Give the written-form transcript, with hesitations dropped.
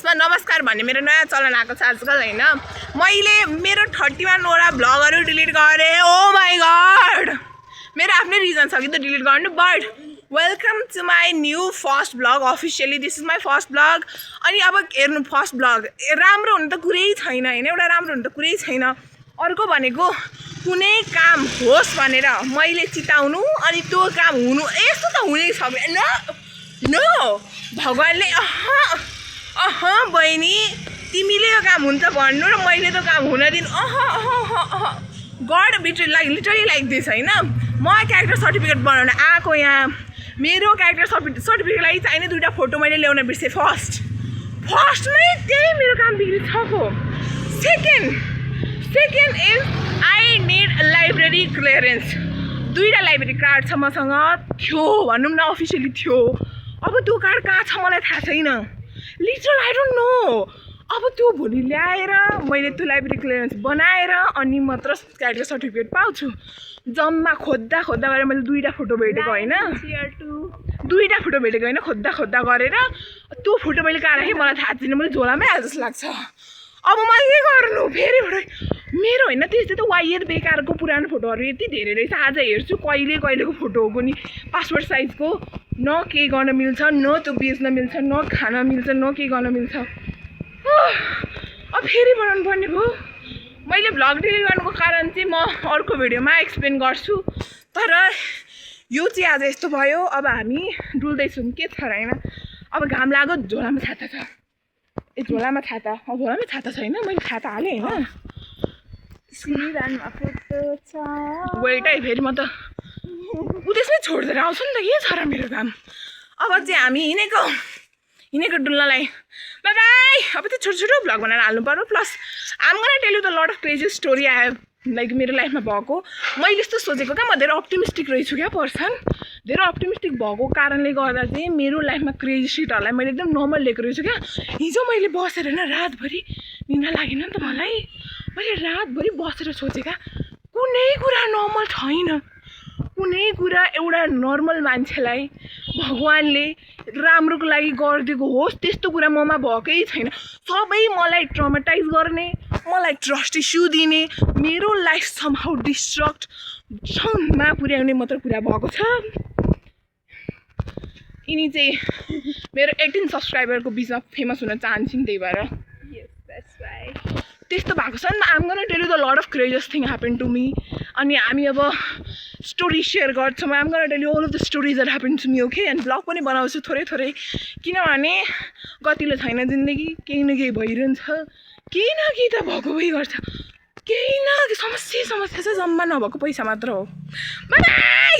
जसमा नमस्कार भन्ने मेरो नयाँ चलन आएको छ आजकल हैन। मैले मेरो 31 वटा ब्लगहरु डिलिट गरे। ओ माय गॉड, मेरो आफ्नै रिजन छ कि त डिलिट गर्नु। But welcome to my new first blog. Officially this is my first blog. अनि अब हेर्नु, फर्स्ट ब्लग राम्रो हुनु त कुरै छैन हैन, एउटा राम्रो हुनु त कुरै छैन। अर्को भनेको कुनै काम होस् भनेर मैले चिताउनु अनि त्यो काम हुनु, यस्तो त हुनै सक्दैन। नो भगवानले बहिनी तिमीले यो काम हुन्छ भन्नु र मैले त काम हुन दिनु। Good bit like literally like this हैन। म क्यारेक्टर सर्टिफिकेट बनाउन आएको यहाँ। मेरो क्यारेक्टर सर्टिफिकेट लागि चाहिने 2टा फोटो मैले ल्याउन बिर्सेँ। फर्स्टमै त्यही मेरो काम बिग्रिसक्यो। Second is I need library clearance. 2टा लाइब्रेरी कार्ड छ मसँग, थियो भनौँ न, अफिसियली थियो। अब त्यो कार्ड कहाँ छ मलाई थाहा छैन, लिटरल आई डोन्ट नो। अब त्यो भोलि ल्याएर मैले त्यो लाइब्रेरी क्लियरेन्स बनाएर अनि मात्र क्यारेक्टर सर्टिफिकेट पाउँछु। जम्मा खोज्दा गरेर मैले 2टा फोटो भेटेको होइन, 2टा फोटो भेटेको होइन, खोज्दा गरेर त्यो फोटो मैले कहाँ राखेँ मलाई थाहा छैन। मैले झोलामै हाल जस्तो लाग्छ। अब मैले के गर्नु फेरि मेरो होइन, त्यस्तै त वाइएर बेकारको पुरानो फोटोहरू यति धेरै रहेछ। आज हेर्छु कहिलेको फोटो हो नि, पासपोर्ट साइजको। न केही गर्न मिल्छ, न त्यो बेच्न मिल्छ, न खान मिल्छ, न केही गर्न मिल्छ। अब फेरि बनाउनु पर्ने भयो। मैले भ्लग डिलिट गर्नुको कारण चाहिँ म अर्को भिडियोमा एक्सप्लेन गर्छु। तर यो चाहिँ आज यस्तो भयो। अब हामी डुल्दैछौँ, के छ र होइन। अब घाम लाग्यो, झोलामा छाता छ। झोलामा छाता, झोलामै छाता छैन, मैले छाता हालेँ होइन। वेट है, फेरि म त उदेशमै छोडिदिएर आउँछु नि त, के छ र मेरो काम। अब चाहिँ हामी हिँडेको डुल्नलाई। By by. अब चाहिँ छोटो भ्लग बनाएर हाल्नु पर्यो। Plus I'm gonna tell you the lot of crazy story I have like मेरो लाइफमा भएको। मैले यस्तो सोचेको क्या, म धेरै अप्टिमिस्टिक रहेछु क्या पर्सन। धेरै अप्टिमिस्टिक भएको कारणले गर्दा चाहिँ मेरो लाइफमा क्रेजी सिटहरूलाई मैले एकदम नर्मल लिएको रहेछु क्या। हिजो मैले बसेर होइन, रातभरि निद्रा लागेन नि त मलाई। मैले रातभरि बसेर सोचेँ क्या, कुनै कुरा नर्मल छैन। कुनै कुरा एउटा नर्मल मान्छेलाई भगवानले राम्रोको लागि गरिदिएको होस् त्यस्तो कुरा ममा भएकै छैन। सबै मलाई ट्रमाटाइज गर्ने, मलाई ट्रस्ट इस्यु दिने, मेरो लाइफ समहाउ डिस्ट्रक्टमा पुर्याउने मात्र कुरा भएको छ। यिनी चाहिँ मेरो 18 सब्सक्राइबरको बिचमा फेमस हुन चाहन्छन्, त्यही भएर त्यस्तो भएको छ नि त। I'm gonna tell you the lot of craziest thing happen to me. अनि हामी अब स्टोरी सेयर गर्छौँ। I'm gonna tell you all of the stories that happen to me, okay. And blog पनि बनाउँछु थोरै, किनभने गतिलो छैन जिन्दगी, केही न केही भइरहन्छ, केही न केही त भएको भइ गर्छ। केही न समस्या छ, जम्मा नभएको पैसा मात्र हो। बाई।